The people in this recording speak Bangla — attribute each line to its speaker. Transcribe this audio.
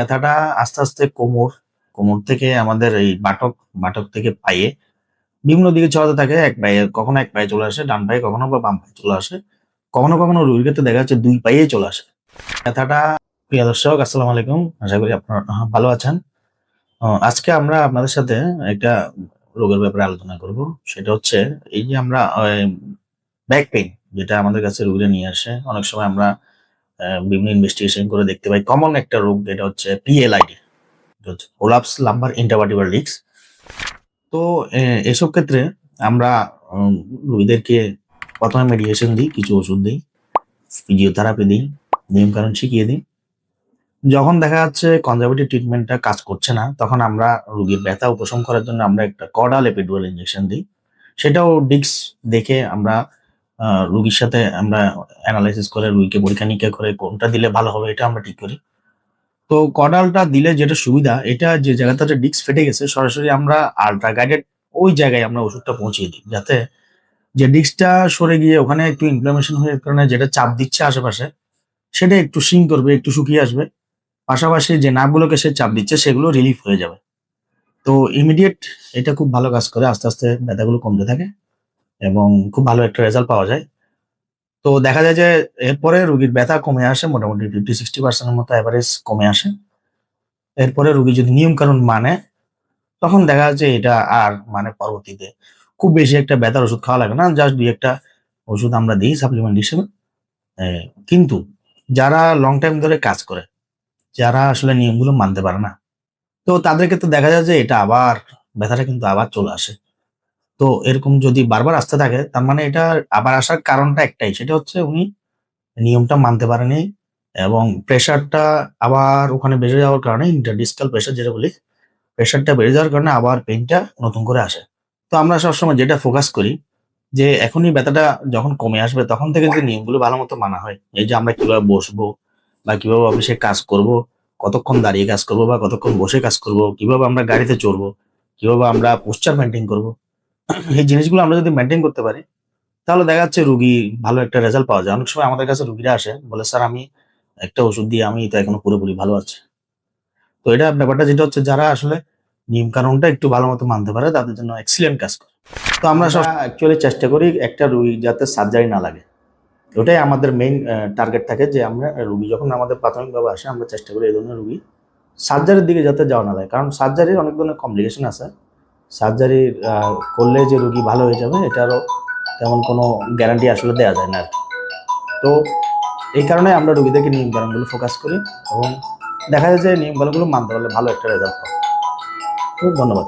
Speaker 1: ব্যথাটা আস্তে আস্তে কোমর থেকে আমাদের এই বাটক থেকে পায়ে বিভিন্ন দিকে ছড়াতে থাকে। কখনো এক পায়ে চলে আসে, ডান পায়ে কখনো বা বাম পায়ে চলে আসে। কখনো কখনো রোগীর ক্ষেত্রে দেখা যাচ্ছে ২ পায়েই চলে আসে। ব্যথাটা প্রিয় দর্শক আসসালামু আলাইকুম। আশা করি আপনারা ভালো আছেন। আজকে আমরা আপনাদের সাথে একটা রোগের ব্যাপারে আলোচনা করব। সেটা হচ্ছে এই যে আমরা ব্যাক পেইন যেটা আমাদের কাছে রোগীরা নিয়ে আসে। অনেক সময় আমরা বিভিন্ন ইনভেস্টিগেশন করে দেখতে পাই কমন একটা রোগ যেটা হচ্ছে PLID, prolapse lumber intervertebral disk. তো এসব ক্ষেত্রে আমরা রোগীদেরকে প্রথমে মেডিকেশন দিই, কিছু ওষুধ দিই, ফিজিওথেরাপি দিই, নিয়মকানুন শিখিয়ে দিই। যখন দেখা যাচ্ছে কনজারভেটিভ ট্রিটমেন্টটা কাজ করছে না, তখন আমরা রোগীর ব্যথা উপশম করার জন্য আমরা একটা কর্ডাল এপিডুরাল ইনজেকশন দিই। সেটাও ডিস্ক দেখে আমরা রোগীর সাথে আমরা অ্যানালাইসিস করে রোগীকে পরীক্ষা-নিরীক্ষা করে কোনটা দিলে ভালো হবে এটা আমরা ঠিক করি। তো কর্ডালটা দিলে যেটা সুবিধা, এটা যে জায়গাটাতে ডিস্ক ফেটে গেছে সরাসরি আমরা আল্ট্রা গাইডেড ওই জায়গায় আমরা ওষুধটা পৌঁছিয়ে দিই। যাতে যে ডিস্কটা সরে গিয়ে ওখানে একটু ইনফ্লামেশন হয়ে কারণে যেটা চাপ দিচ্ছে আশেপাশে, সেটা একটু শিং করবে, একটু শুকিয়ে আসবে। পাশাপাশি যে নার্ভগুলোকে সে চাপ দিচ্ছে সেগুলো রিলিফ হয়ে যাবে। তো ইমিডিয়েট এটা খুব ভালো কাজ করে। আস্তে আস্তে ব্যথাগুলো কমতে থাকে এবং খুব ভালো একটা রেজাল্ট পাওয়া যায়। তো দেখা যায় যে এরপরে রোগীর ব্যথা কমে আসে, মোটামুটি 50-60% এর মতো এভারেজ কমে আসে। এরপরে রোগী যদি নিয়মকানুন মানে, তখন দেখা যাচ্ছে এটা আর মানে পরবর্তীতে খুব বেশি একটা ব্যথার ওষুধ খাওয়া লাগে না। জাস্ট ২-১ টা ওষুধ আমরা দিই সাপ্লিমেন্ট হিসেবে। কিন্তু যারা লং টাইম ধরে কাজ করে, যারা আসলে নিয়মগুলো মানতে পারে না, তো তাদের ক্ষেত্রে দেখা যায় যে এটা আবার ব্যথাটা কিন্তু আবার চলে আসে। তো এরকম যদি বারবার আসতে থাকে, তার মানে এটা আবার আসার কারণটা একটাই, সেটা হচ্ছে উনি নিয়মটা মানতে পারেনি এবং প্রেশারটা আবার ওখানে বেড়ে যাওয়ার কারণে ইন্টারডিসকাল প্রেশার যেটা বলি, প্রেশারটা বেড়ে যাওয়ার কারণে আবার পেইনটা নতুন করে আসে। তো আমরা সবসময় যেটা ফোকাস করি যে এখনই ব্যথাটা যখন কমে আসবে তখন থেকে যে নিয়মগুলো ভালোমতো মানা হয়। এই যে আমরা কিভাবে বসবো বা কিভাবে অফিসে কাজ করব, কতক্ষণ দাঁড়িয়ে কাজ করব বা কতক্ষণ বসে কাজ করব, কিভাবে আমরা গাড়িতে চড়বো, কিভাবে আমরা পোশ্চার মেইনটেইন করব। এই জিনিসগুলো আমরা যদি মেইনটেইন করতে পারি তাহলে দেখা যাচ্ছে রুগী ভালো একটা রেজাল্ট পাওয়া যায়। অনেক সময় আমাদের কাছে রুগীরা আসে বলে, "স্যার আমি একটা ওষুধ দিয়ে আমি তো এখনো পুরোপুরি ভালো আছি।" তো এটা ব্যাপারটা যেটা হচ্ছে যারা আসলে নিয়ম কানুনটা একটু ভালোমতো মানতে পারে তাদের জন্য এক্সিলেন্ট কাজ করে। তো আমরা অ্যাকচুয়ালি চেষ্টা করি একটা রুগী যাতে সার্জারি না লাগে। ওটাই আমাদের মেইন টার্গেট থাকে যে আমরা রুগী যখন আমাদের প্রাথমিকভাবে আসে আমরা চেষ্টা করি এই ধরনের রুগী সার্জারির দিকে যাতে যাওয়া না লাগে। কারণ সার্জারির অনেক ধরনের কমপ্লিকেশন আছে। সার্জারি করলে যে রুগী ভালো হয়ে যাবে এটারও তেমন কোনো গ্যারান্টি আসলে দেয়া যায় না আরকি। তো এই কারণে আমরা রুগীদেরকে নিয়মকানুনগুলো ফোকাস করি এবং দেখা যায় যে নিয়মকানুনগুলো মানতে পারলে ভালো একটা রেজাল্ট পাবো। তো ধন্যবাদ।